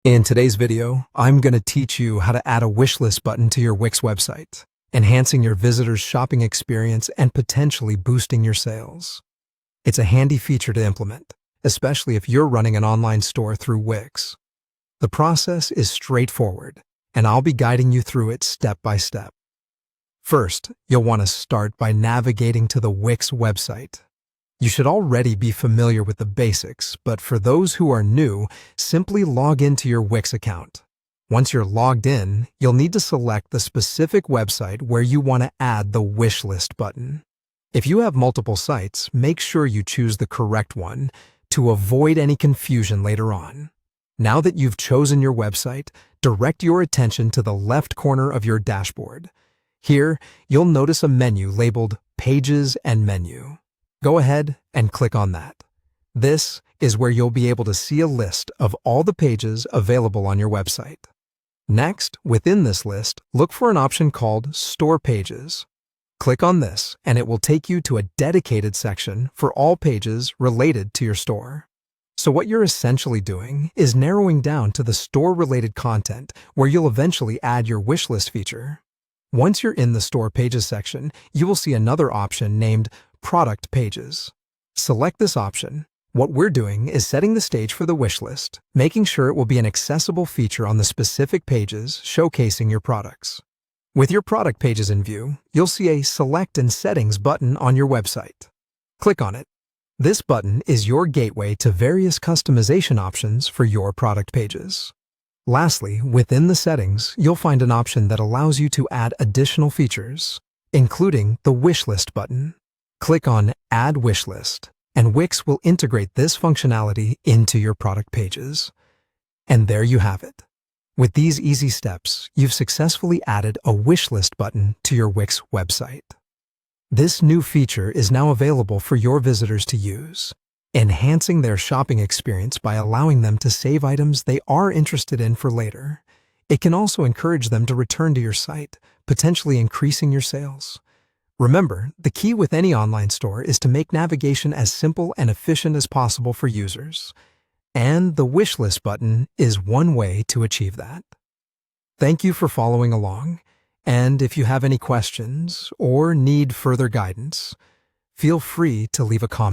In today's video, I'm going to teach you how to add a wishlist button to your Wix website, enhancing your visitors' shopping experience and potentially boosting your sales. It's a handy feature to implement, especially if you're running an online store through Wix. The process is straightforward, and I'll be guiding you through it step by step. First, you'll want to start by navigating to the Wix website. You should already be familiar with the basics, but for those who are new, simply log into your Wix account. Once you're logged in, you'll need to select the specific website where you want to add the wishlist button. If you have multiple sites, make sure you choose the correct one to avoid any confusion later on. Now that you've chosen your website, direct your attention to the left corner of your dashboard. Here, you'll notice a menu labeled Pages and Menu. Go ahead and click on that. This is where you'll be able to see a list of all the pages available on your website. Next, within this list, look for an option called Store Pages. Click on this, and it will take you to a dedicated section for all pages related to your store. So what you're essentially doing is narrowing down to the store-related content where you'll eventually add your wishlist feature. Once you're in the Store Pages section, you will see another option named Product Pages. Select this option. What we're doing is setting the stage for the wish list, making sure it will be an accessible feature on the specific pages showcasing your products. With your product pages in view, you'll see a Select and Settings button on your website. Click on it. This button is your gateway to various customization options for your product pages. Lastly, within the settings, you'll find an option that allows you to add additional features, including the Wishlist button. Click on Add Wishlist, and Wix will integrate this functionality into your product pages. And there you have it. With these easy steps, you've successfully added a wishlist button to your Wix website. This new feature is now available for your visitors to use, enhancing their shopping experience by allowing them to save items they are interested in for later. It can also encourage them to return to your site, potentially increasing your sales. Remember, the key with any online store is to make navigation as simple and efficient as possible for users. And the wishlist button is one way to achieve that. Thank you for following along. And if you have any questions or need further guidance, feel free to leave a comment.